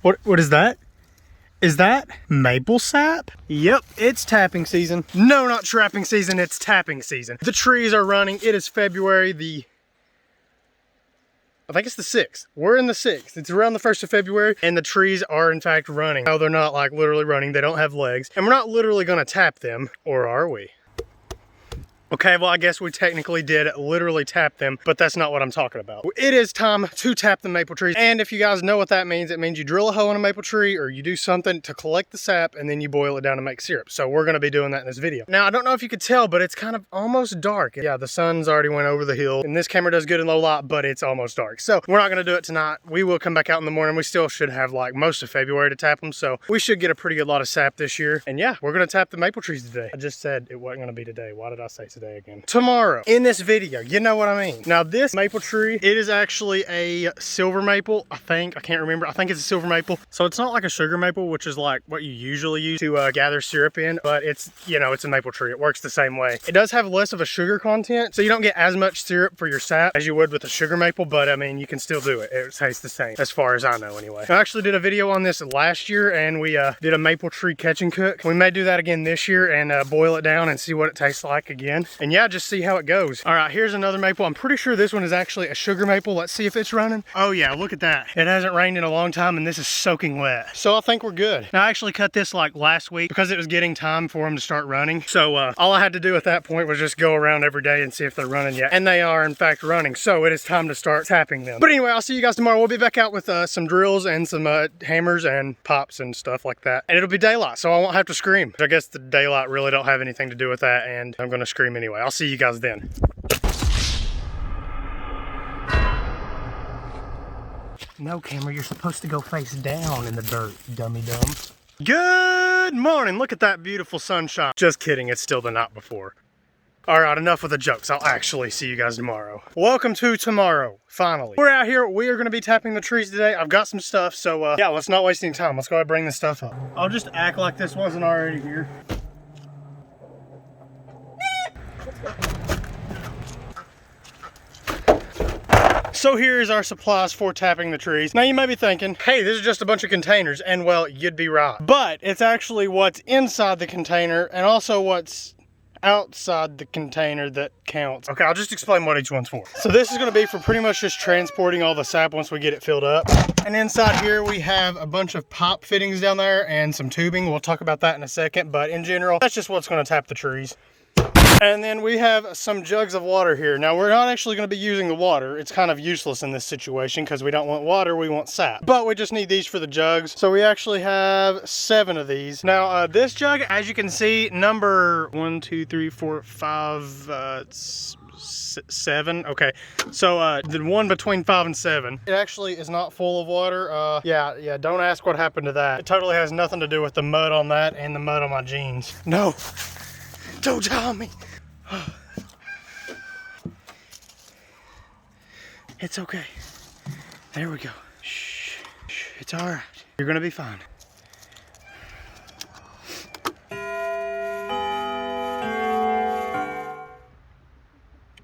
What is that? Is that maple sap? Yep, it's tapping season. No, not trapping season, it's tapping season. The trees are running. It is February I think it's the 6th. We're in the 6th. It's around the 1st of February, and the trees are in fact running. No, they're not like literally running. They don't have legs. And we're not literally gonna tap them, or are we? Okay, well, I guess we technically did literally tap them, but that's not what I'm talking about. It is time to tap the maple trees. And if you guys know what that means, it means you drill a hole in a maple tree or you do something to collect the sap and then you boil it down to make syrup. So we're gonna be doing that in this video. Now, I don't know if you could tell, but it's kind of almost dark. Yeah, the sun's already went over the hill and this camera does good in low light, but it's almost dark. So we're not gonna do it tonight. We will come back out in the morning. We still should have like most of February to tap them. So we should get a pretty good lot of sap this year. And yeah, we're gonna tap the maple trees today. I just said it wasn't gonna be today. Why did I say today again? Tomorrow. In this video, you know what I mean. Now this maple tree, it is actually a silver maple, I think. I can't remember. I think it's a silver maple. So it's not like a sugar maple, which is like what you usually use to gather syrup in, but it's, you know, it's a maple tree. It works the same way. It does have less of a sugar content, so you don't get as much syrup for your sap as you would with a sugar maple, but I mean, you can still do it. It tastes the same, as far as I know anyway. I actually did a video on this last year, and we did a maple tree catch and cook. We may do that again this year and boil it down and see what it tastes like again. And yeah, just see how it goes. All right, here's another maple. I'm pretty sure this one is actually a sugar maple. Let's see if it's running. Oh yeah, look at that. It hasn't rained in a long time and this is soaking wet. So I think we're good. Now I actually cut this like last week because it was getting time for them to start running. So all I had to do at that point was just go around every day and see if they're running yet. And they are in fact running. So it is time to start tapping them. But anyway, I'll see you guys tomorrow. We'll be back out with some drills and some hammers and pops and stuff like that. And it'll be daylight, so I won't have to scream. I guess the daylight really don't have anything to do with that, and I'm gonna scream anyway. I'll see you guys then. No, camera, you're supposed to go face down in the dirt, dummy dumb. Good morning, look at that beautiful sunshine. Just kidding, it's still the night before. All right, enough with the jokes. I'll actually see you guys tomorrow. Welcome to tomorrow, finally. We're out here, we are gonna be tapping the trees today. I've got some stuff, so yeah, let's not waste any time. Let's go ahead and bring this stuff up. I'll just act like this wasn't already here. So here's our supplies for tapping the trees. Now you may be thinking, hey, this is just a bunch of containers, and well, you'd be right. But it's actually what's inside the container and also what's outside the container that counts. Okay, I'll just explain what each one's for. So this is gonna be for pretty much just transporting all the sap once we get it filled up. And inside here we have a bunch of pipe fittings down there and some tubing. We'll talk about that in a second, but in general, that's just what's gonna tap the trees. And then we have some jugs of water here. Now we're not actually going to be using the water. It's kind of useless in this situation because we don't want water, we want sap. But we just need these for the jugs. So we actually have 7 of these. Now this jug, as you can see, number 1, 2, 3, 4, 5, 7. Okay, so the one between 5 and 7. It actually is not full of water. Yeah, don't ask what happened to that. It totally has nothing to do with the mud on that and the mud on my jeans. No. Don't tell me. It's okay. There we go. Shh. It's all right. You're gonna be fine.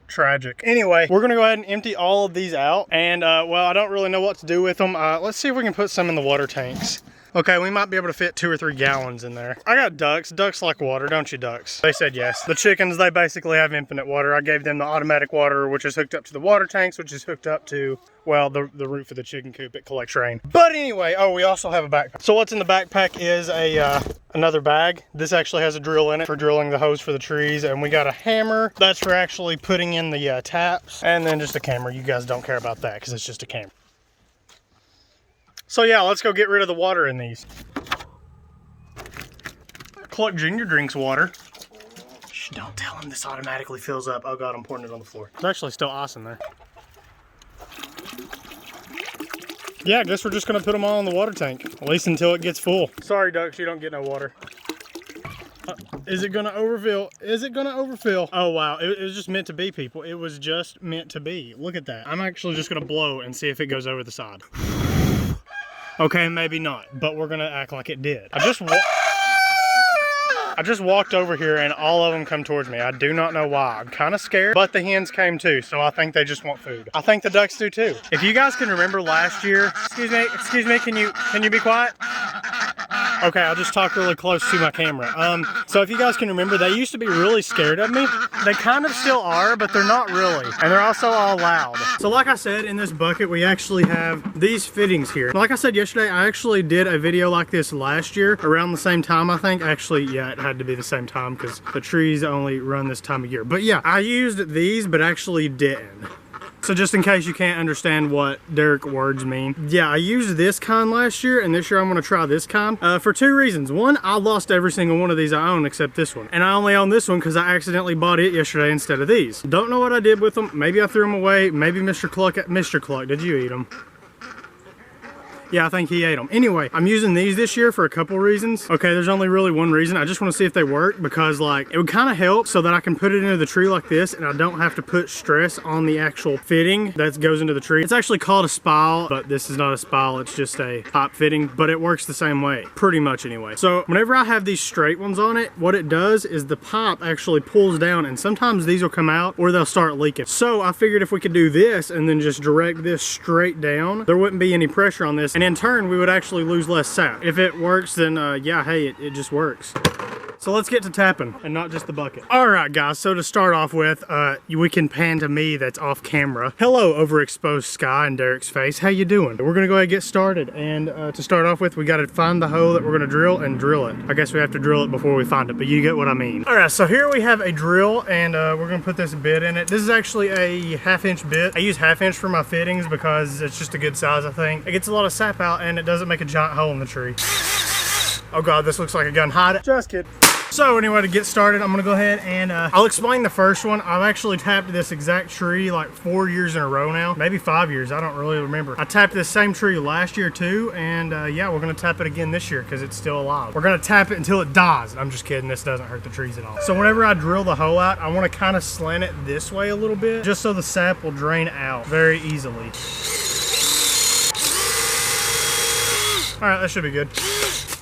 Tragic. Anyway, we're gonna go ahead and empty all of these out. And well, I don't really know what to do with them. Let's see if we can put some in the water tanks. Okay, we might be able to fit 2 or 3 gallons in there. I got ducks. Ducks like water, don't you, ducks? They said yes. The chickens, they basically have infinite water. I gave them the automatic water, which is hooked up to the water tanks, which is hooked up to, well, the roof of the chicken coop. It collects rain. But anyway, oh, we also have a backpack. So what's in the backpack is another bag. This actually has a drill in it for drilling the hose for the trees. And we got a hammer. That's for actually putting in the taps. And then just a camera. You guys don't care about that because it's just a camera. So yeah, let's go get rid of the water in these. Cluck Junior drinks water. Shh, don't tell him this automatically fills up. Oh God, I'm pouring it on the floor. There's actually still ice in there. Yeah, I guess we're just gonna put them all in the water tank, at least until it gets full. Sorry ducks, you don't get no water. Is it gonna overfill? Is it gonna overfill? Oh wow, it was just meant to be, people. It was just meant to be. Look at that. I'm actually just gonna blow and see if it goes over the side. Okay, maybe not, but we're gonna act like it did. I just I just walked over here and all of them come towards me. I do not know why. I'm kind of scared, but the hens came too, so I think they just want food. I think the ducks do too. If you guys can remember last year, excuse me, can you be quiet? Okay, I'll just talk really close to my camera. So if you guys can remember, they used to be really scared of me. They kind of still are, but they're not really. And they're also all loud. So like I said, in this bucket, we actually have these fittings here. Like I said yesterday, I actually did a video like this last year, around the same time, I think. Actually, yeah, it had to be the same time because the trees only run this time of year. But yeah, I used these, but actually didn't. So just in case you can't understand what Derek words mean. Yeah, I used this kind last year, and this year I'm gonna try this kind for two reasons. One, I lost every single one of these I own except this one. And I only own this one because I accidentally bought it yesterday instead of these. Don't know what I did with them. Maybe I threw them away. Maybe Mr. Cluck, did you eat them? Yeah, I think he ate them. Anyway, I'm using these this year for a couple reasons. Okay, there's only really one reason. I just want to see if they work because like it would kind of help so that I can put it into the tree like this and I don't have to put stress on the actual fitting that goes into the tree. It's actually called a spile, but this is not a spile. It's just a pipe fitting, but it works the same way, pretty much anyway. So whenever I have these straight ones on it, what it does is the pipe actually pulls down and sometimes these will come out or they'll start leaking. So I figured if we could do this and then just direct this straight down, there wouldn't be any pressure on this. And in turn, we would actually lose less sap. If it works, then yeah, hey, it just works. So let's get to tapping and not just the bucket. All right, guys, so to start off with, we can pan to me that's off camera. Hello, overexposed sky and Derek's face. How you doing? We're gonna go ahead and get started. And to start off with, we gotta find the hole that we're gonna drill and drill it. I guess we have to drill it before we find it, but you get what I mean. All right, so here we have a drill and we're gonna put this bit in it. This is actually a 1/2 inch bit. I use 1/2 inch for my fittings because it's just a good size, I think. It gets a lot of sap out and it doesn't make a giant hole in the tree. Oh God, this looks like a gun. Hide it. Just kidding. So anyway, to get started, I'm gonna go ahead and I'll explain the first one. I've actually tapped this exact tree like 4 years in a row now, maybe 5 years, I don't really remember. I tapped this same tree last year too, and yeah, we're gonna tap it again this year because it's still alive. We're gonna tap it until it dies. I'm just kidding, this doesn't hurt the trees at all. So whenever I drill the hole out, I wanna kind of slant it this way a little bit, just so the sap will drain out very easily. All right, that should be good.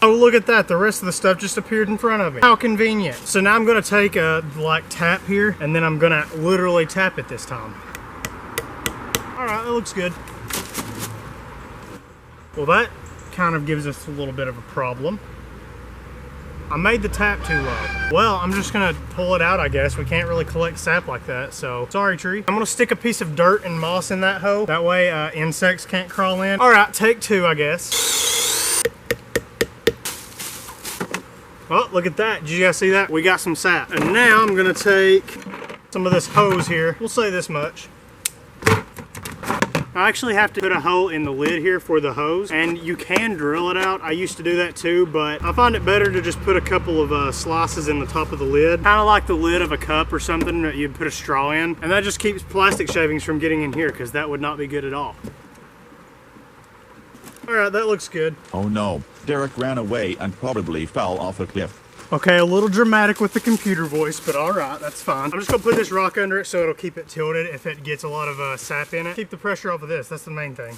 Oh, look at that. The rest of the stuff just appeared in front of me. How convenient. So now I'm gonna take a like tap here and then I'm gonna literally tap it this time. All right, that looks good. Well, that kind of gives us a little bit of a problem. I made the tap too low. Well, I'm just gonna pull it out, I guess. We can't really collect sap like that, so sorry, tree. I'm gonna stick a piece of dirt and moss in that hole. That way insects can't crawl in. All right, take two, I guess. Oh, look at that. Did you guys see that? We got some sap. And now I'm gonna take some of this hose here. We'll say this much. I actually have to put a hole in the lid here for the hose, and you can drill it out. I used to do that too, but I find it better to just put a couple of slices in the top of the lid, kind of like the lid of a cup or something that you put a straw in, and that just keeps plastic shavings from getting in here because that would not be good at all. All right, that looks good. Oh no, Derek ran away and probably fell off a cliff. Okay, a little dramatic with the computer voice, but all right, that's fine. I'm just gonna put this rock under it so it'll keep it tilted if it gets a lot of sap in it. Keep the pressure off of this, that's the main thing.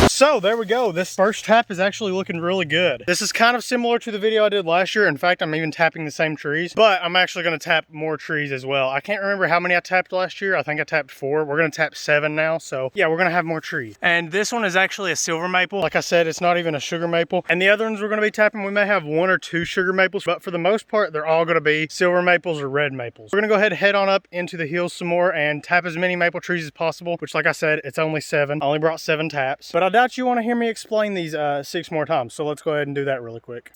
So there we go. This first tap is actually looking really good. This is kind of similar to the video I did last year. In fact, I'm even tapping the same trees, but I'm actually gonna tap more trees as well. I can't remember how many I tapped last year. I think I tapped 4. We're gonna tap 7 now. So yeah, we're gonna have more trees. And this one is actually a silver maple. Like I said, it's not even a sugar maple. And the other ones we're gonna be tapping, we may have 1 or 2 sugar maples, but for the most part, they're all gonna be silver maples or red maples. We're gonna go ahead and head on up into the hills some more and tap as many maple trees as possible, which like I said, it's only 7. I only brought 7 taps, but I doubt you wanna hear me explain these 6 more times. So let's go ahead and do that really quick.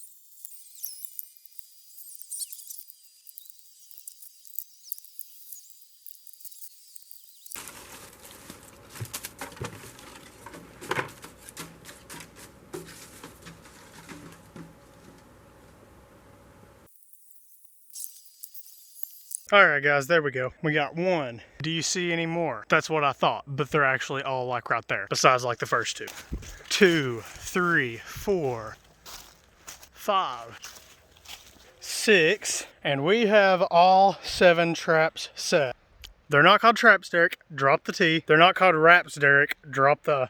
All right, guys, there we go. We got 1. Do you see any more? That's what I thought, but they're actually all like right there, besides like the first 2. 2, 3, 4, 5, 6, and we have all 7 traps set. They're not called traps, Derek. Drop the T. They're not called wraps, Derek. Drop the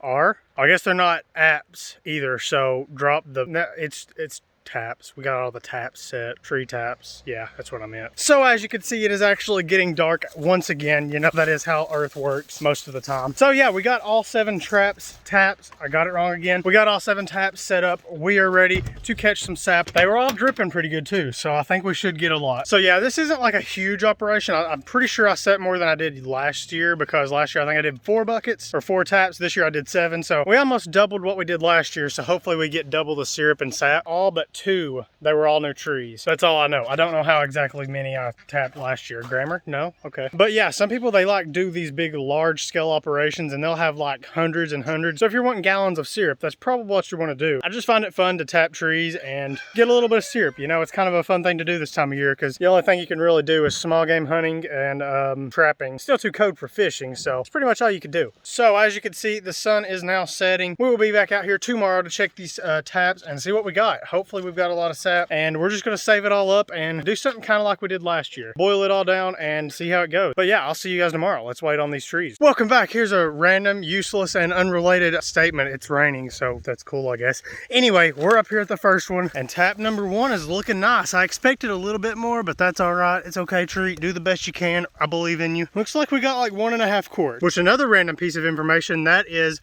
R. I guess they're not apps either, so drop the, no, it's taps. We got all the taps set, tree taps. Yeah, that's what I meant. So as you can see, it is actually getting dark once again. You know, that is how Earth works most of the time. So yeah, we got all 7 taps. I got it wrong again. We got all 7 taps set up. We are ready to catch some sap. They were all dripping pretty good too, so I think we should get a lot. So yeah, this isn't like a huge operation. I'm pretty sure I set more than I did last year, because last year I think I did 4 buckets or 4 taps. This year I did 7. So we almost doubled what we did last year. So hopefully we get double the syrup and sap. All but 2, they were all new trees. That's all I know. I don't know how exactly many I tapped last year. Grammar? No? Okay. But yeah, some people, they like do these big large scale operations and they'll have like hundreds and hundreds. So if you're wanting gallons of syrup, that's probably what you want to do. I just find it fun to tap trees and get a little bit of syrup. You know, it's kind of a fun thing to do this time of year, because the only thing you can really do is small game hunting and trapping. Still too cold for fishing, so it's pretty much all you can do. So as you can see, the sun is now setting. We will be back out here tomorrow to check these taps and see what we got. Hopefully we've got a lot of sap, and we're just going to save it all up and do something kind of like we did last year. Boil it all down and see how it goes. But yeah, I'll see you guys tomorrow. Let's wait on these trees. Welcome back. Here's a random, useless, and unrelated statement. It's raining, so that's cool, I guess. Anyway, we're up here at the first one, and tap number 1 is looking nice. I expected a little bit more, but that's all right. It's okay, tree. Do the best you can. I believe in you. Looks like we got like 1.5 quarts, which another random piece of information, that is,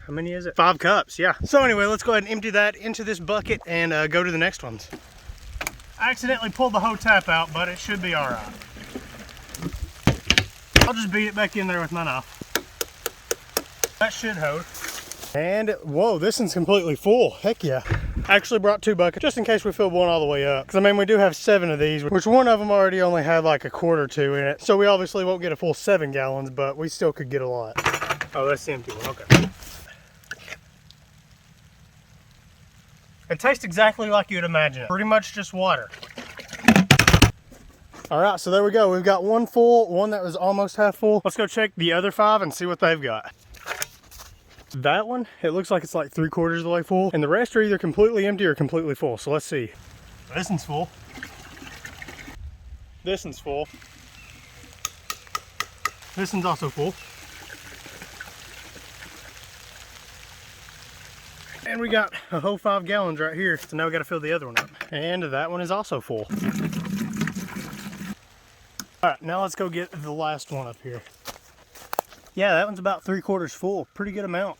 how many is it? 5 cups, yeah. So anyway, let's go ahead and empty that into this bucket and go to the next ones. I accidentally pulled the whole tap out, but it should be all right. I'll just beat it back in there with my knife. That should hold. And whoa, this one's completely full. Heck yeah. I actually brought 2 buckets just in case we filled one all the way up. Because I mean, we do have 7 of these, which one of them already only had like a quart or 2 in it. So we obviously won't get a full 7 gallons, but we still could get a lot. Oh, that's the empty one. Okay. It tastes exactly like you'd imagine it. Pretty much just water. All right, so there we go. We've got 1 full, 1 that was almost half full. Let's go check the other 5 and see what they've got. That one, it looks like it's like 3/4 of the way full, and the rest are either completely empty or completely full. So let's see. This one's full. This one's full. This one's also full. And we got a whole 5 gallons right here. So now we got to fill the other one up. And that one is also full. All right, now let's go get the last one up here. Yeah, that one's about 3/4 full. Pretty good amount.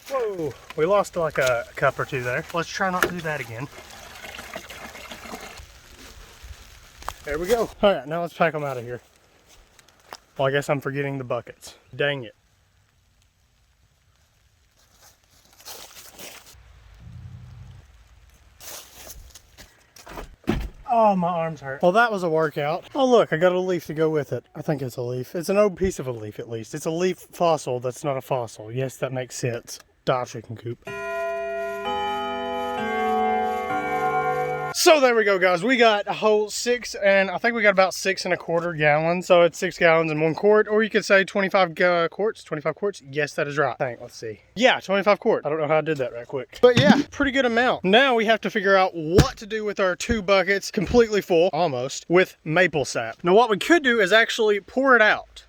Whoa, we lost like a cup or 2 there. Let's try not to do that again. There we go. All right, now let's pack them out of here. Well, I guess I'm forgetting the buckets. Dang it. Oh, my arms hurt. Well, that was a workout. Oh, look, I got a leaf to go with it. I think it's a leaf. It's an old piece of a leaf, at least. It's a leaf fossil that's not a fossil. Yes, that makes sense. Die, chicken coop. So there we go, guys. We got a whole 6, and I think we got about 6 1/4 gallons. So it's 6 gallons in 1 quart, or you could say 25 quarts. 25 quarts? Yes, that is right. I think, let's see. Yeah, 25 quarts. I don't know how I did that right quick. But yeah, pretty good amount. Now we have to figure out what to do with our 2 buckets, completely full, almost, with maple sap. Now what we could do is actually pour it out.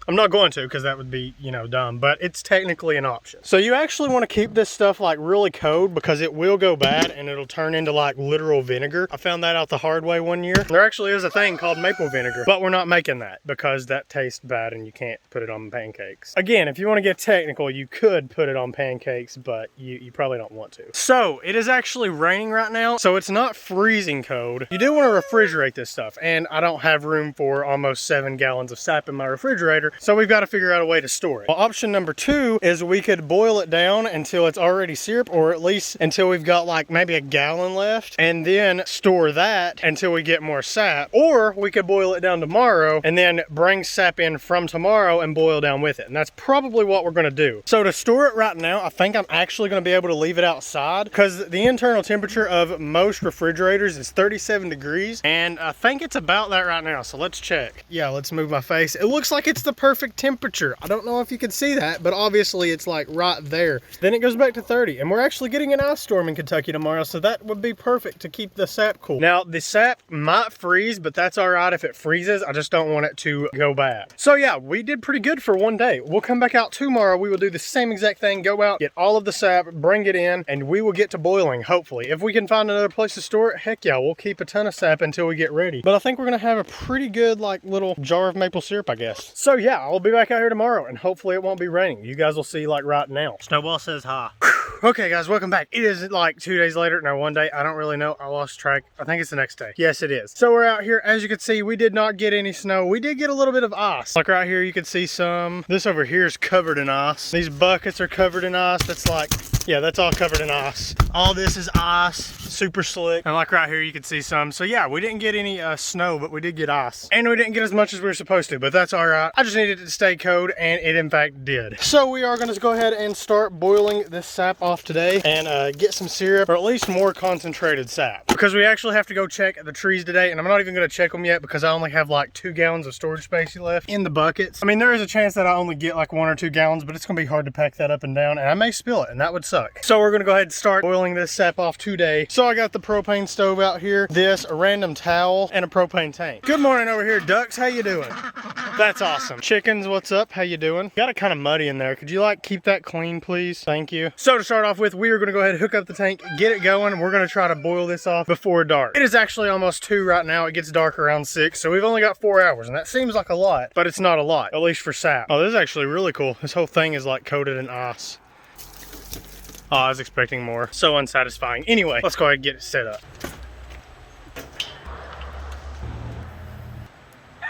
I'm not going to, because that would be, you know, dumb, but it's technically an option. So you actually want to keep this stuff like really cold, because it will go bad and it'll turn into like literal vinegar. I found that out the hard way one year. There actually is a thing called maple vinegar, but we're not making that because that tastes bad and you can't put it on pancakes. Again, if you want to get technical, you could put it on pancakes, but you probably don't want to. So it is actually raining right now, so it's not freezing cold. You do want to refrigerate this stuff, and I don't have room for almost 7 gallons of sap in my refrigerator. So we've got to figure out a way to store it. Well, option number 2 is we could boil it down until it's already syrup, or at least until we've got like maybe a gallon left, and then store that until we get more sap. Or we could boil it down tomorrow and then bring sap in from tomorrow and boil down with it. And that's probably what we're going to do. So to store it right now, I think I'm actually going to be able to leave it outside, because the internal temperature of most refrigerators is 37 degrees. And I think it's about that right now. So let's check. Yeah, let's move my face. It looks like it's the perfect perfect temperature. I don't know if you can see that, but obviously it's like right there. Then it goes back to 30, and we're actually getting an ice storm in Kentucky tomorrow, so that would be perfect to keep the sap cool. Now, the sap might freeze, but that's all right if it freezes. I just don't want it to go bad. So yeah, we did pretty good for one day. We'll come back out tomorrow. We will do the same exact thing, go out, get all of the sap, bring it in, and we will get to boiling, hopefully. If we can find another place to store it, heck yeah, we'll keep a ton of sap until we get ready. But I think we're gonna have a pretty good like little jar of maple syrup, I guess. So yeah, I'll be back out here tomorrow, and hopefully it won't be raining. You guys will see like right now. Snowball says hi. Okay guys, welcome back. It is like 2 days later. No, one day. I don't really know. I lost track. I think it's the next day. Yes, it is. So we're out here. As you can see, we did not get any snow. We did get a little bit of ice. Like right here, you can see some. This over here is covered in ice. These buckets are covered in ice. That's like, yeah, that's all covered in ice. All this is ice, super slick. And like right here, you can see some. So yeah, we didn't get any snow, but we did get ice. And we didn't get as much as we were supposed to, but that's all right. I just needed it to stay cold, and it in fact did. So we are gonna go ahead and start boiling this sap off today and get some syrup, or at least more concentrated sap. Because we actually have to go check the trees today, and I'm not even gonna check them yet because I only have like 2 gallons of storage space left in the buckets. I mean, there is a chance that I only get like 1 or 2 gallons, but it's gonna be hard to pack that up and down, and I may spill it, and that would suck. So we're gonna go ahead and start boiling this sap off today. So I got the propane stove out here, this, a random towel, and a propane tank. Good morning over here, ducks. How you doing? That's awesome. Chickens, what's up? How you doing? Got it kind of muddy in there. Could you like keep that clean, please? Thank you. So to start off with, we are gonna go ahead and hook up the tank, get it going. We're gonna try to boil this off before dark. It is actually almost 2 right now. It gets dark around 6, so we've only got 4 hours, and that seems like a lot, but it's not a lot, at least for sap. Oh, this is actually really cool. This whole thing is like coated in ice. Oh, I was expecting more. So unsatisfying. Anyway, let's go ahead and get it set up.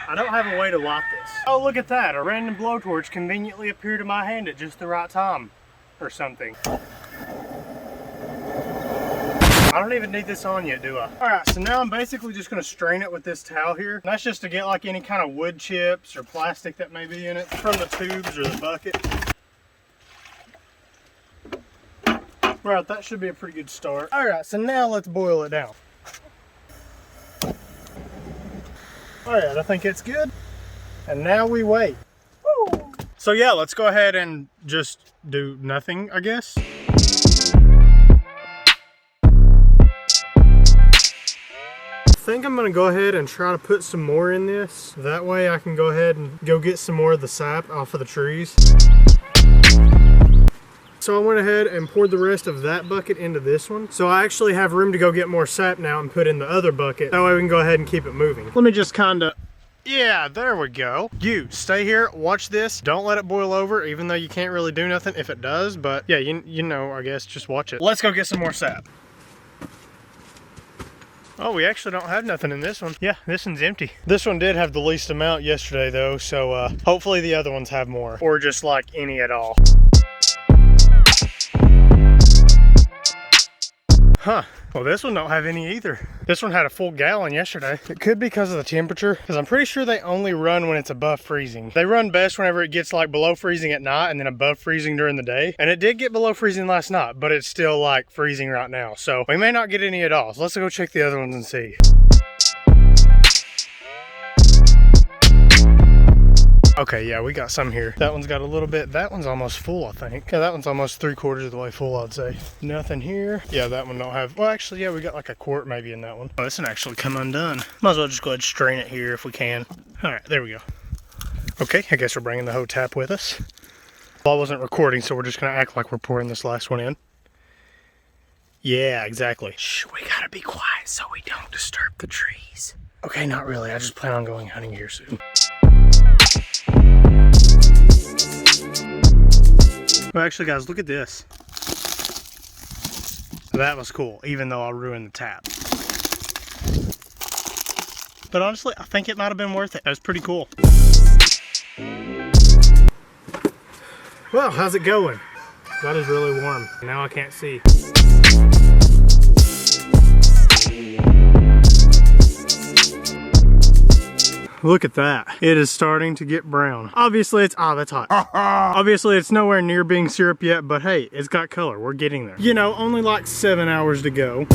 I don't have a way to light this. Oh, look at that. A random blowtorch conveniently appeared in my hand at just the right time. Or something. I don't even need this on yet, do I? Alright, so now I'm basically just going to strain it with this towel here. And that's just to get like any kind of wood chips or plastic that may be in it from the tubes or the bucket. Right, that should be a pretty good start. Alright, so now let's boil it down. Alright, I think it's good. And now we wait. Woo! So yeah, let's go ahead and just do nothing, I guess. I think I'm gonna go ahead and try to put some more in this. That way I can go ahead and go get some more of the sap off of the trees. So I went ahead and poured the rest of that bucket into this one. So I actually have room to go get more sap now and put in the other bucket. That way we can go ahead and keep it moving. Let me just kinda, yeah, there we go. You stay here, watch this. Don't let it boil over, even though you can't really do nothing if it does. But yeah, you know, I guess just watch it. Let's go get some more sap. Oh, we actually don't have nothing in this one. Yeah, this one's empty. This one did have the least amount yesterday though, so hopefully the other ones have more. Or just like any at all. Huh. Well, this one don't have any either. This one had a full gallon yesterday. It could be because of the temperature, because I'm pretty sure they only run when it's above freezing. They run best whenever it gets like below freezing at night and then above freezing during the day. And it did get below freezing last night, but it's still like freezing right now. So we may not get any at all. So let's go check the other ones and see. Okay, yeah, we got some here. That one's got a little bit. That one's almost full, I think. Yeah, that one's almost 3/4 of the way full, I'd say. Nothing here. Yeah, that one don't have, well, actually, yeah, we got like a quart maybe in that one. Oh, this one actually come undone. Might as well just go ahead and strain it here if we can. All right, there we go. Okay, I guess we're bringing the whole tap with us. Well, I wasn't recording, so we're just gonna act like we're pouring this last one in. Yeah, exactly. Shh, we gotta be quiet so we don't disturb the trees. Okay, not really. I just plan on going hunting here soon. Well, actually, guys, look at this. That was cool, even though I ruined the tap. But honestly, I think it might have been worth it. That was pretty cool. Well, how's it going? That is really warm. Now I can't see. Look at that. It is starting to get brown. Obviously it's, oh, that's hot. Obviously it's nowhere near being syrup yet, but hey, it's got color. We're getting there. You know, only like 7 hours to go.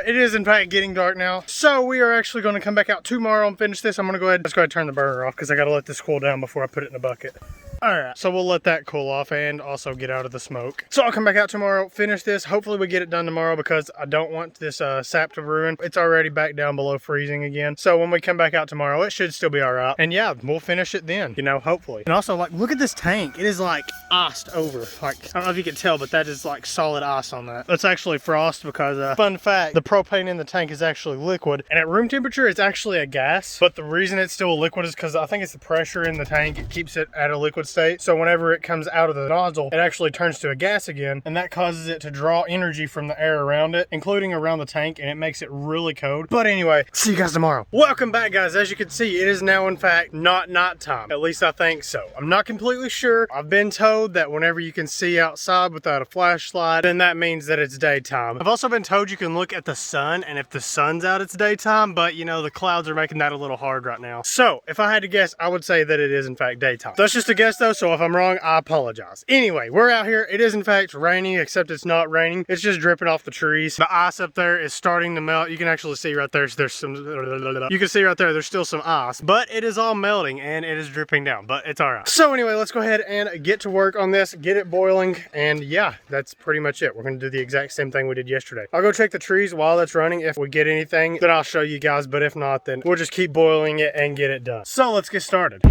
It is in fact getting dark now. So we are actually going to come back out tomorrow and finish this. I'm going to let's go ahead and turn the burner off because I got to let this cool down before I put it in a bucket. Alright, so we'll let that cool off and also get out of the smoke. So I'll come back out tomorrow, finish this. Hopefully we get it done tomorrow because I don't want this sap to ruin. It's already back down below freezing again. So when we come back out tomorrow, it should still be alright. And yeah, we'll finish it then, you know, hopefully. And also, like, look at this tank. It is like iced over. Like, I don't know if you can tell, but that is like solid ice on that. That's actually frost because, fun fact, the propane in the tank is actually liquid. And at room temperature, it's actually a gas. But the reason it's still a liquid is because I think it's the pressure in the tank. It keeps it at a liquid state. So whenever it comes out of the nozzle, it actually turns to a gas again, and that causes it to draw energy from the air around it, including around the tank, and it makes it really cold. But anyway, see you guys tomorrow. Welcome back, guys. As you can see, it is now in fact not nighttime. At least I think so. I'm not completely sure. I've been told that whenever you can see outside without a flashlight, then that means that it's daytime. I've also been told you can look at the sun, and if the sun's out, it's daytime, but you know, the clouds are making that a little hard right now. So if I had to guess, I would say that it is in fact daytime. That's just a guess though, so if I'm wrong, I apologize. Anyway, we're out here. It is in fact raining, except it's not raining. It's just dripping off the trees. The ice up there is starting to melt. You can actually see right there, there's some, you can see right there, there's still some ice, but it is all melting and it is dripping down, but it's all right. So anyway, let's go ahead and get to work on this, get it boiling, and yeah, that's pretty much it. We're gonna do the exact same thing we did yesterday. I'll go check the trees while that's running. If we get anything, then I'll show you guys, but if not, then we'll just keep boiling it and get it done. So let's get started.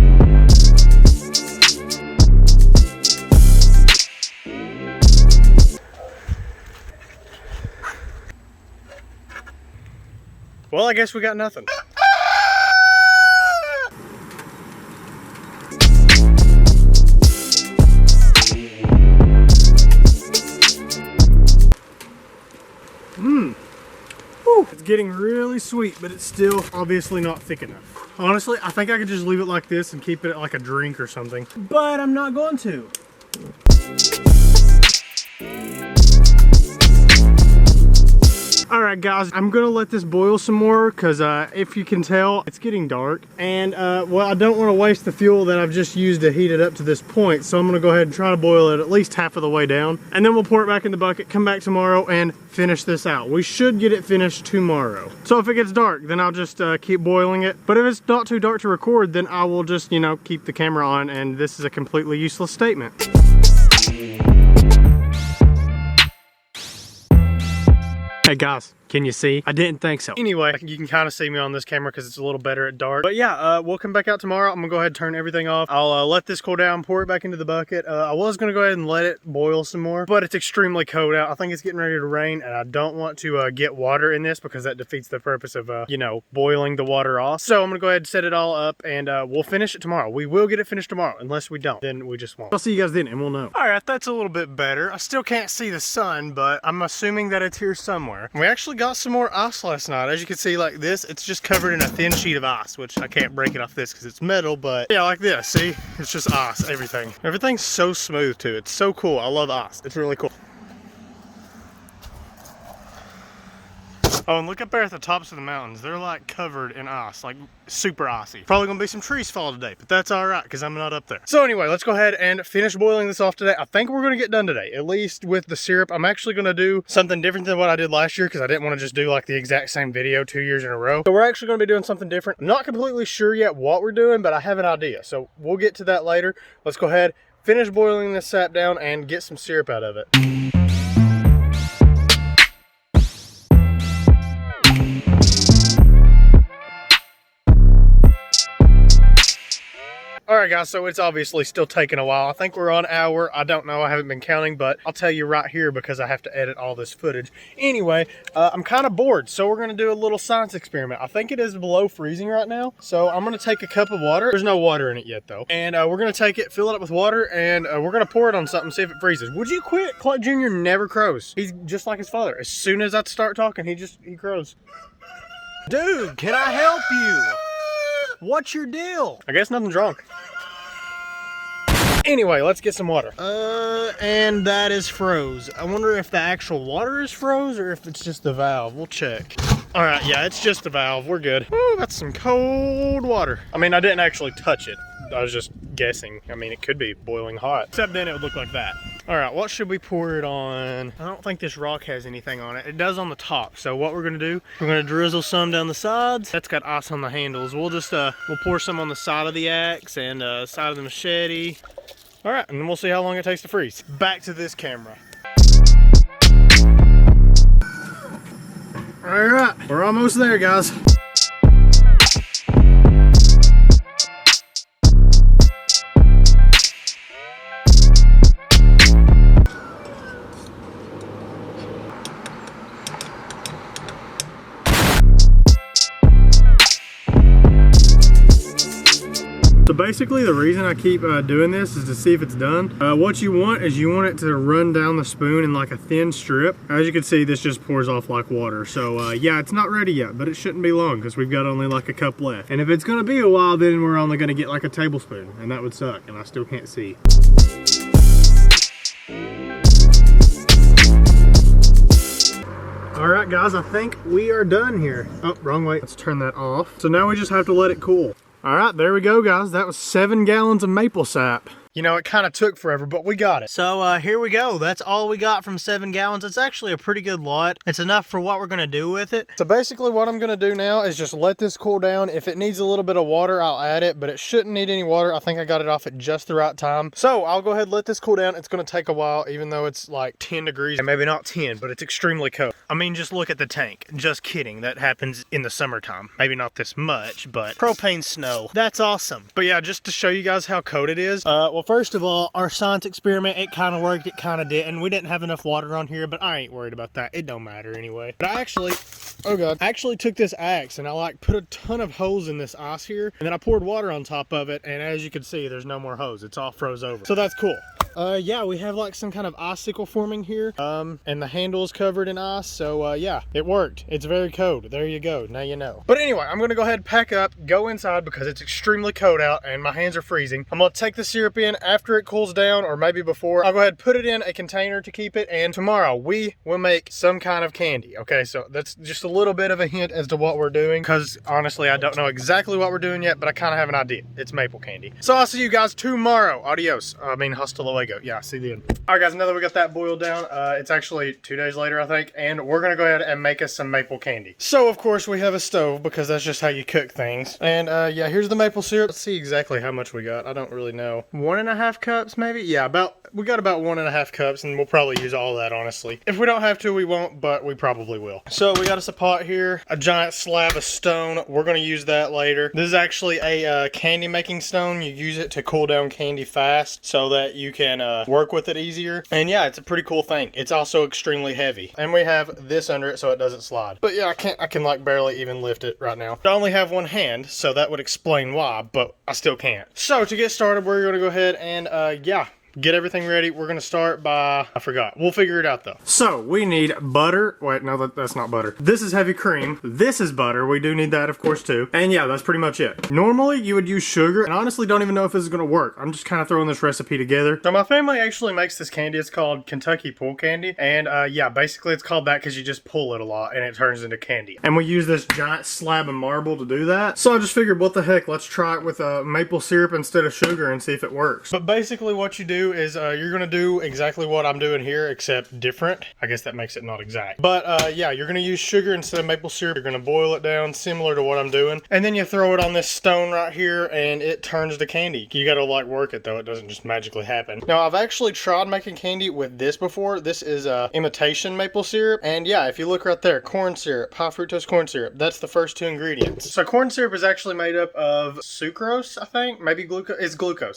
Well, I guess we got nothing. It's getting really sweet, but it's still obviously not thick enough. Honestly, I think I could just leave it like this and keep it like a drink or something, but I'm not going to. Alright guys, I'm gonna let this boil some more because if you can tell, it's getting dark. And well, I don't want to waste the fuel that I've just used to heat it up to this point. So I'm gonna go ahead and try to boil it at least half of the way down. And then we'll pour it back in the bucket, come back tomorrow and finish this out. We should get it finished tomorrow. So if it gets dark, then I'll just keep boiling it. But if it's not too dark to record, then I will just, you know, keep the camera on, and this is a completely useless statement. Hey guys, can you see? I didn't think so. Anyway, you can kind of see me on this camera because it's a little better at dark. But yeah, we'll come back out tomorrow. I'm gonna go ahead and turn everything off. I'll let this cool down, pour it back into the bucket. I was gonna go ahead and let it boil some more, but it's extremely cold out. I think it's getting ready to rain, and I don't want to get water in this because that defeats the purpose of, you know, boiling the water off. So I'm gonna go ahead and set it all up, and we'll finish it tomorrow. We will get it finished tomorrow. Unless we don't, then we just won't. I'll see you guys then, and we'll know. All right, that's a little bit better. I still can't see the sun, but I'm assuming that it's here somewhere. We actually got some more ice last night. As you can see, like this, it's just covered in a thin sheet of ice, which I can't break it off this because it's metal, but yeah, like this, see? It's just ice, everything. Everything's so smooth too. It's so cool. I love ice. It's really cool. Oh, and look up there at the tops of the mountains. They're like covered in ice, like super icy. Probably gonna be some trees fall today, but that's all right because I'm not up there. So anyway, let's go ahead and finish boiling this off today. I think we're gonna get done today, at least with the syrup. I'm actually gonna do something different than what I did last year because I didn't want to just do like the exact same video 2 years in a row. So we're actually gonna be doing something different. I'm not completely sure yet what we're doing, but I have an idea. So we'll get to that later. Let's go ahead, finish boiling this sap down and get some syrup out of it. Alright guys, so it's obviously still taking a while. I think we're on hour. I don't know. I haven't been counting, but I'll tell you right here because I have to edit all this footage. Anyway, I'm kind of bored, so we're going to do a little science experiment. I think it is below freezing right now, so I'm going to take a cup of water. There's no water in it yet, though. And we're going to take it, fill it up with water, and we're going to pour it on something, see if it freezes. Would you quit? Clark Jr. never crows. He's just like his father. As soon as I start talking, he crows. Dude, can I help you? What's your deal? I guess nothing's wrong. Anyway, let's get some water. And that is froze. I wonder if the actual water is froze or if it's just the valve. We'll check. All right, yeah, it's just the valve. We're good. Ooh, that's some cold water. I mean, I didn't actually touch it. I was just guessing. I mean, it could be boiling hot. Except then it would look like that. All right, what should we pour it on? I don't think this rock has anything on it. It does on the top. So what we're gonna do, we're gonna drizzle some down the sides. That's got ice on the handles. We'll just, we'll pour some on the side of the axe and side of the machete. All right, and then we'll see how long it takes to freeze. Back to this camera. All right, we're almost there, guys. So basically the reason I keep doing this is to see if it's done. What you want is you want it to run down the spoon in like a thin strip. As you can see, this just pours off like water. So yeah, it's not ready yet, but it shouldn't be long because we've got only like a cup left. And if it's gonna be a while, then we're only gonna get like a tablespoon, and that would suck, and I still can't see. All right, guys, I think we are done here. Oh, wrong way. Let's turn that off. So now we just have to let it cool. All right, there we go, guys. That was 7 gallons of maple sap. You know, it kind of took forever, but we got it. So here we go. That's all we got from 7 gallons. It's actually a pretty good lot. It's enough for what we're gonna do with it. So basically what I'm gonna do now is just let this cool down. If it needs a little bit of water, I'll add it, but it shouldn't need any water. I think I got it off at just the right time. So I'll go ahead and let this cool down. It's gonna take a while, even though it's like 10 degrees. And maybe not 10, but it's extremely cold. I mean, just look at the tank. Just kidding. That happens in the summertime. Maybe not this much, but propane snow. That's awesome. But yeah, just to show you guys how cold it is. Well, first of all, our science experiment, it kind of worked, it kind of didn't. We didn't have enough water on here, but I ain't worried about that. It don't matter anyway. But I actually, oh god, I actually took this axe and I like put a ton of holes in this ice here, and then I poured water on top of it, and as you can see, there's no more hose. It's all froze over. So that's cool. Yeah, we have like some kind of icicle forming here, and the handle is covered in ice, so yeah, it worked. It's very cold. There you go. Now you know. But anyway, I'm gonna go ahead and pack up, go inside because it's extremely cold out and my hands are freezing. I'm gonna take the syrup in after it cools down, or maybe before. I'll go ahead and put it in a container to keep it, and tomorrow we will make some kind of candy. Okay, so that's just a little bit of a hint as to what we're doing, because honestly, I don't know exactly what we're doing yet, but I kind of have an idea. It's maple candy. So I'll see you guys tomorrow. Adios. I mean, hasta luego. Yeah, see you then. All right, guys, now that we got that boiled down, it's actually 2 days later, I think, and we're gonna go ahead and make us some maple candy. So, of course, we have a stove because that's just how you cook things. And yeah, here's the maple syrup. Let's see exactly how much we got. I don't really know. 1.5 cups, maybe? Yeah, we got about 1.5 cups, and we'll probably use all that, honestly. If we don't have to, we won't, but we probably will. So we got us a pot here, a giant slab of stone. We're gonna use that later. This is actually a candy making stone. You use it to cool down candy fast so that you can work with it easier. And yeah, it's a pretty cool thing. It's also extremely heavy. And we have this under it so it doesn't slide. But yeah, I can like barely even lift it right now. I only have one hand, so that would explain why, but I still can't. So to get started, we're gonna go ahead and yeah, get everything ready. We're gonna start by, I forgot. We'll figure it out though. So we need butter. Wait, no, that's not butter. This is heavy cream. This is butter. We do need that, of course, too. And yeah, that's pretty much it. Normally you would use sugar, and I honestly don't even know if this is gonna work. I'm just kind of throwing this recipe together. So my family actually makes this candy. It's called Kentucky Pull Candy. And yeah, basically it's called that because you just pull it a lot and it turns into candy. And we use this giant slab of marble to do that. So I just figured, what the heck, let's try it with maple syrup instead of sugar and see if it works. But basically what you do is you're gonna do exactly what I'm doing here, except different. I guess that makes it not exact. But yeah, you're gonna use sugar instead of maple syrup. You're gonna boil it down similar to what I'm doing, and then you throw it on this stone right here and it turns to candy. You gotta like work it though. It doesn't just magically happen. Now I've actually tried making candy with this before. This is imitation maple syrup, and yeah, if you look right there, corn syrup, high fructose corn syrup. That's the first 2 ingredients. So corn syrup is actually made up of sucrose, I think, maybe glucose.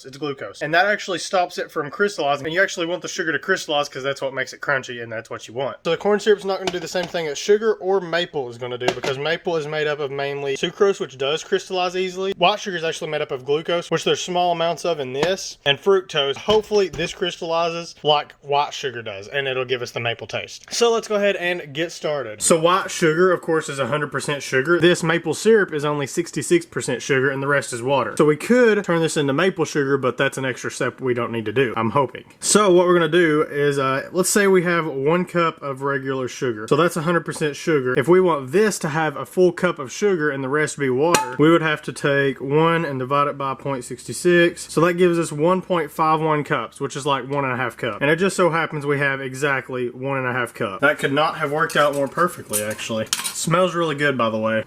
It's glucose, and that actually stops it from crystallizing. And you actually want the sugar to crystallize because that's what makes it crunchy, and that's what you want. So the corn syrup's not going to do the same thing that sugar or maple is going to do, because maple is made up of mainly sucrose, which does crystallize easily. White sugar is actually made up of glucose, which there's small amounts of in this, and fructose. Hopefully this crystallizes like white sugar does, and it'll give us the maple taste. So let's go ahead and get started. So white sugar, of course, is 100% sugar. This maple syrup is only 66% sugar, and the rest is water. So we could turn this into maple sugar, but that's an extra step we don't need to do. do. I'm hoping. So what we're gonna do is, let's say we have 1 cup of regular sugar. So that's 100% sugar. If we want this to have a full cup of sugar and the rest be water, we would have to take 1 and divide it by 0.66. So that gives us 1.51 cups, which is like 1.5 cups. And it just so happens we have exactly 1.5 cups. That could not have worked out more perfectly, actually. Smells really good, by the way.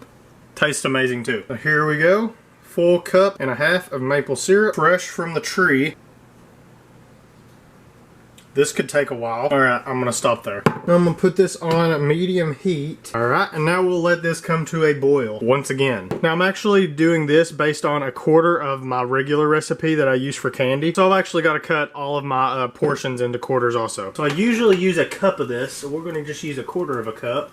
Tastes amazing too. So here we go. Full cup and a half of maple syrup, fresh from the tree. This could take a while. Alright, I'm gonna stop there. Now I'm gonna put this on medium heat. Alright, and now we'll let this come to a boil once again. Now I'm actually doing this based on 1/4 of my regular recipe that I use for candy. So I've actually got to cut all of my portions into quarters also. So I usually use a cup of this, so we're gonna just use 1/4 of a cup.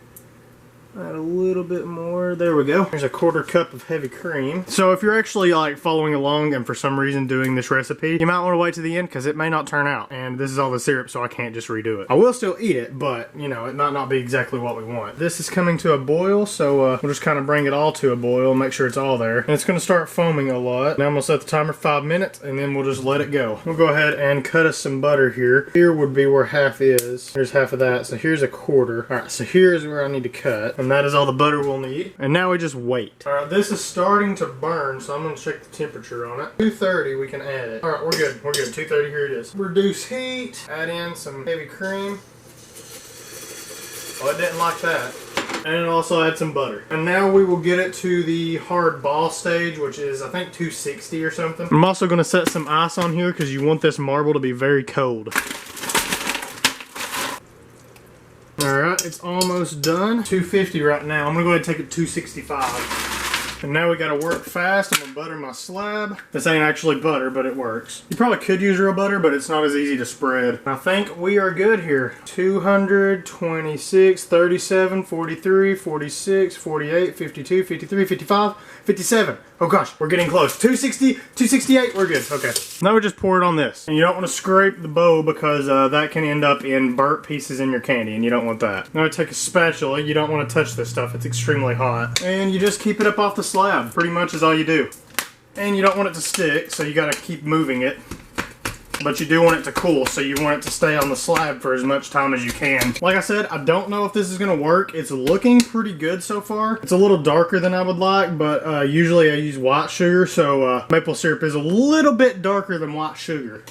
Add a little bit more. There we go. There's 1/4 cup of heavy cream. So if you're actually like following along and for some reason doing this recipe, you might want to wait to the end because it may not turn out. And this is all the syrup, so I can't just redo it. I will still eat it, but you know, it might not be exactly what we want. This is coming to a boil, so we'll just kind of bring it all to a boil, make sure it's all there. And it's going to start foaming a lot. Now I'm going to set the timer for 5 minutes and then we'll just let it go. We'll go ahead and cut us some butter here. Here would be where half is. There's half of that, so here's 1/4. Alright, so here's where I need to cut. And that is all the butter we'll need. And now we just wait. Alright, this is starting to burn, so I'm going to check the temperature on it. 230, we can add it. Alright, we're good. We're good. 230, here it is. Reduce heat. Add in some heavy cream. Oh, it didn't like that. And also add some butter. And now we will get it to the hard ball stage, which is I think 260 or something. I'm also going to set some ice on here because you want this marble to be very cold. Alright, it's almost done. 250 right now. I'm going to go ahead and take it to 265. And now we got to work fast. I'm going to butter my slab. This ain't actually butter, but it works. You probably could use real butter, but it's not as easy to spread. I think we are good here. 200, 26, 37, 43, 46, 48, 52, 53, 55, 57. Oh gosh, we're getting close. 260, 268, we're good. Okay. Now we just pour it on this. And you don't want to scrape the bowl because that can end up in burnt pieces in your candy, and you don't want that. Now take a spatula. You don't want to touch this stuff. It's extremely hot. And you just keep it up off the slab. Pretty much is all you do. And you don't want it to stick, so you got to keep moving it. But you do want it to cool, so you want it to stay on the slab for as much time as you can. Like I said, I don't know if this is going to work. It's looking pretty good so far. It's a little darker than I would like, but usually I use white sugar, so maple syrup is a little bit darker than white sugar.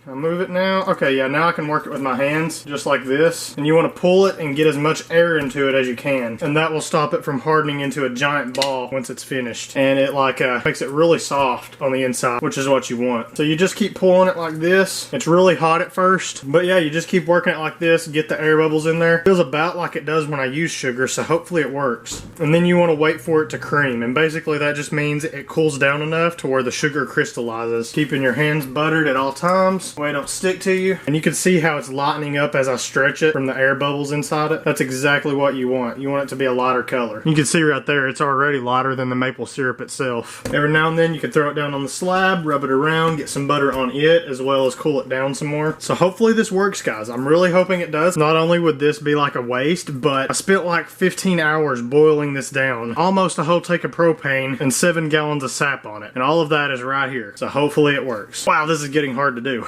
I'll move it now. Okay, yeah, now I can work it with my hands, just like this. And you want to pull it and get as much air into it as you can. And that will stop it from hardening into a giant ball once it's finished. And it like makes it really soft on the inside, which is what you want. So you just keep pulling it like this. It's really hot at first, but yeah, you just keep working it like this, get the air bubbles in there. It feels about like it does when I use sugar, so hopefully it works. And then you want to wait for it to cream. And basically that just means it cools down enough to where the sugar crystallizes. Keeping your hands buttered at all times. Way don't stick to you. And you can see how it's lightening up as I stretch it from the air bubbles inside it. That's exactly what you want. You want it to be a lighter color. You can see right there it's already lighter than the maple syrup itself. Every now and then you can throw it down on the slab, rub it around, get some butter on it, as well as cool it down some more. So hopefully this works, guys. I'm really hoping it does. Not only would this be like a waste, but I spent like 15 hours boiling this down. Almost a whole tank of propane and 7 gallons of sap on it. And all of that is right here. So hopefully it works. Wow, this is getting hard to do.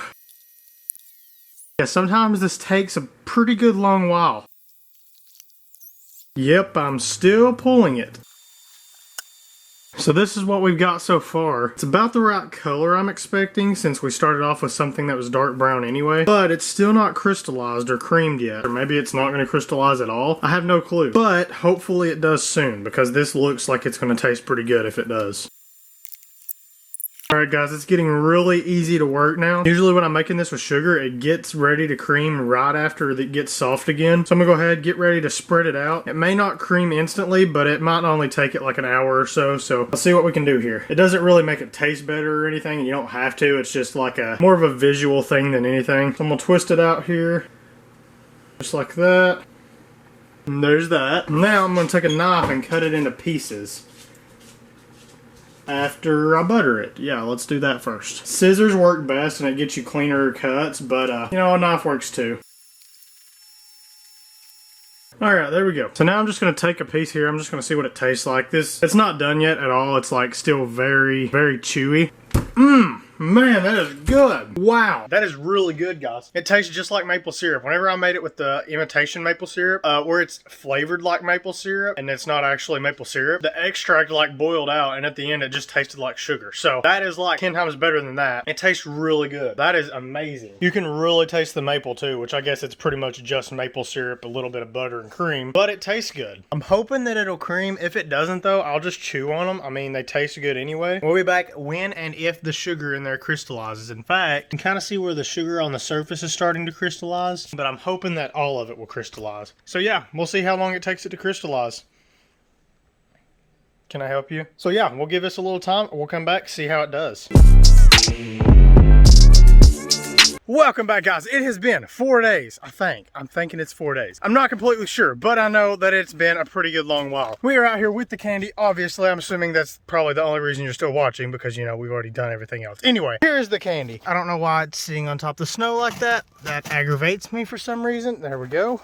Yeah, sometimes this takes a pretty good long while. Yep, I'm still pulling it. So this is what we've got so far. It's about the right color I'm expecting since we started off with something that was dark brown anyway. But it's still not crystallized or creamed yet. Or maybe it's not going to crystallize at all. I have no clue. But hopefully it does soon because this looks like it's going to taste pretty good if it does. Alright guys, it's getting really easy to work now. Usually when I'm making this with sugar, it gets ready to cream right after it gets soft again. So I'm going to go ahead and get ready to spread it out. It may not cream instantly, but it might only take it like an hour or so. So let's see what we can do here. It doesn't really make it taste better or anything, and you don't have to. It's just like a more of a visual thing than anything. So I'm going to twist it out here. Just like that. And there's that. Now I'm going to take a knife and cut it into pieces. After I butter it. Yeah, let's do that first. Scissors work best and it gets you cleaner cuts, but you know, a knife works too. Alright, there we go. So now I'm just going to take a piece here. I'm just going to see what it tastes like. It's not done yet at all. It's like still very, very chewy. Man, that is good. Wow. That is really good, guys. It tastes just like maple syrup. Whenever I made it with the imitation maple syrup, where it's flavored like maple syrup and it's not actually maple syrup, the extract like boiled out and at the end it just tasted like sugar. So that is like 10 times better than that. It tastes really good. That is amazing. You can really taste the maple too, which I guess it's pretty much just maple syrup, a little bit of butter and cream, but it tastes good. I'm hoping that it'll cream. If it doesn't though, I'll just chew on them. I mean, they taste good anyway. We'll be back when and if the sugar in there crystallizes. In fact, you can kind of see where the sugar on the surface is starting to crystallize, but I'm hoping that all of it will crystallize. So yeah, we'll see how long it takes it to crystallize. Can I help you? So yeah, we'll give this a little time. We'll come back, see how it does. Welcome back, guys. It has been 4 days, I think. I'm thinking it's 4 days. I'm not completely sure, but I know that it's been a pretty good long while. We are out here with the candy. Obviously, I'm assuming that's probably the only reason you're still watching because, you know, we've already done everything else. Anyway, here's the candy. I don't know why it's sitting on top of the snow like that. That aggravates me for some reason. There we go.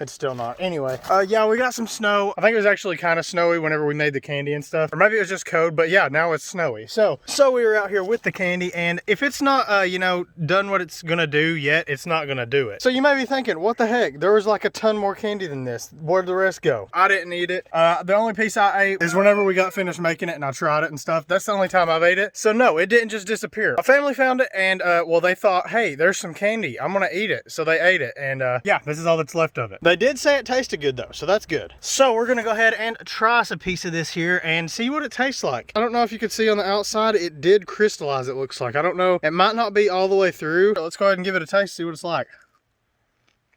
It's still not. Anyway, yeah, we got some snow. I think it was actually kind of snowy whenever we made the candy and stuff. Or maybe it was just cold, but yeah, now it's snowy. So we were out here with the candy, and if it's not, you know, done what it's gonna do yet, it's not gonna do it. So you may be thinking, what the heck? There was like a ton more candy than this. Where'd the rest go? I didn't eat it. The only piece I ate is whenever we got finished making it and I tried it and stuff. That's the only time I've ate it. So no, it didn't just disappear. My family found it and, well, they thought, hey, there's some candy. I'm gonna eat it. So they ate it. And yeah, this is all that's left of it. They did say it tasted good though, so that's good. So we're gonna go ahead and try us a piece of this here and see what it tastes like. I don't know if you could see on the outside, it did crystallize, it looks like. I don't know, it might not be all the way through. So let's go ahead and give it a taste, see what it's like.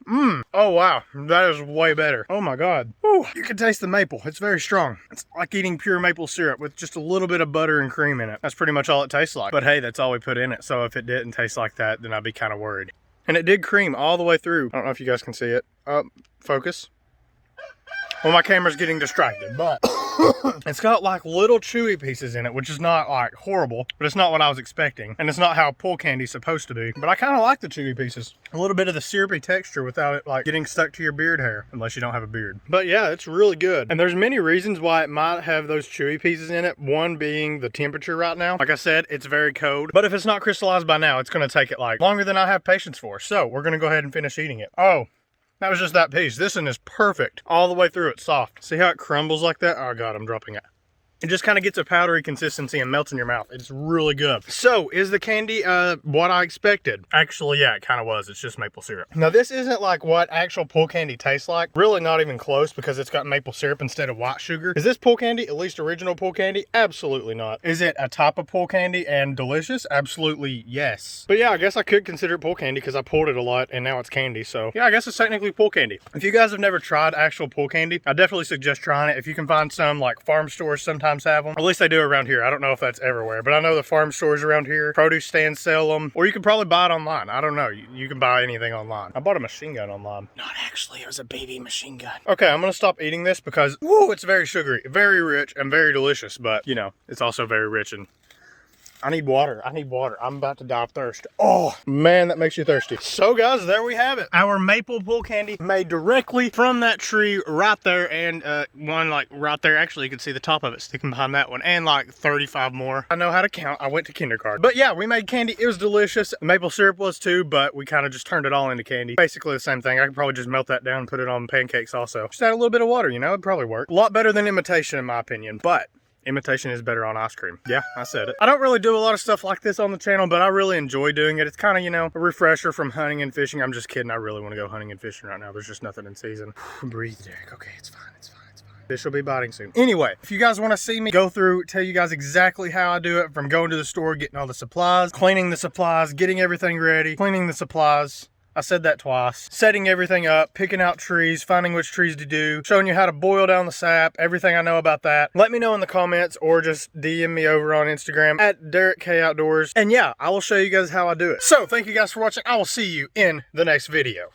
Oh wow, that is way better. Oh my god. Whew. You can taste the maple. It's very strong. It's like eating pure maple syrup with just a little bit of butter and cream in it. That's pretty much all it tastes like. But hey, that's all we put in it. So if it didn't taste like that, then I'd be kind of worried. And it did cream all the way through. I don't know if you guys can see it. Focus. Well, my camera's getting distracted, but it's got like little chewy pieces in it, which is not like horrible, but it's not what I was expecting. And it's not how pull candy's supposed to be. But I kind of like the chewy pieces. A little bit of the syrupy texture without it like getting stuck to your beard hair, unless you don't have a beard. But yeah, it's really good. And there's many reasons why it might have those chewy pieces in it. One being the temperature right now. Like I said, it's very cold. But if it's not crystallized by now, it's going to take it like longer than I have patience for. So we're going to go ahead and finish eating it. Oh. That was just that piece. This one is perfect. All the way through, it's soft. See how it crumbles like that? Oh God, I'm dropping it. It just kind of gets a powdery consistency and melts in your mouth. It's really good. So, is the candy what I expected? Actually, yeah, it kind of was. It's just maple syrup. Now, this isn't like what actual pull candy tastes like. Really not even close because it's got maple syrup instead of white sugar. Is this pull candy, at least original pull candy? Absolutely not. Is it a type of pull candy and delicious? Absolutely yes. But yeah, I guess I could consider it pull candy because I pulled it a lot and now it's candy. So yeah, I guess it's technically pull candy. If you guys have never tried actual pull candy, I definitely suggest trying it. If you can find some, like farm stores sometimes have them. At least they do around here. I don't know if that's everywhere, but I know the farm stores around here, produce stands sell them, or you can probably buy it online. I don't know. You can buy anything online. I bought a machine gun online. Not actually, it was a baby machine gun. Okay, I'm gonna stop eating this because, whoa, it's very sugary, very rich, and very delicious, but you know, it's also very rich and I need water. I need water. I'm about to die of thirst. Oh, man, that makes you thirsty. So, guys, there we have it. Our maple pull candy made directly from that tree right there. And one, like, right there. Actually, you can see the top of it sticking behind that one. And, like, 35 more. I know how to count. I went to kindergarten. But, yeah, we made candy. It was delicious. Maple syrup was, too. But we kind of just turned it all into candy. Basically the same thing. I could probably just melt that down and put it on pancakes also. Just add a little bit of water, you know? It'd probably work. A lot better than imitation, in my opinion. But imitation is better on ice cream. Yeah, I said it. I don't really do a lot of stuff like this on the channel, but I really enjoy doing it. It's kind of, you know, a refresher from hunting and fishing. I'm just kidding. I really want to go hunting and fishing right now. There's just nothing in season. Breathe, Derek. Okay, it's fine. It's fine. It's fine. Fish will be biting soon. Anyway, if you guys want to see me go through, tell you guys exactly how I do it, from going to the store, getting all the supplies, cleaning the supplies, getting everything ready, cleaning the supplies. I said that twice. Setting everything up, picking out trees, finding which trees to do, showing you how to boil down the sap, everything I know about that. Let me know in the comments or just DM me over on Instagram at Derek K Outdoors. And yeah, I will show you guys how I do it. So thank you guys for watching. I will see you in the next video.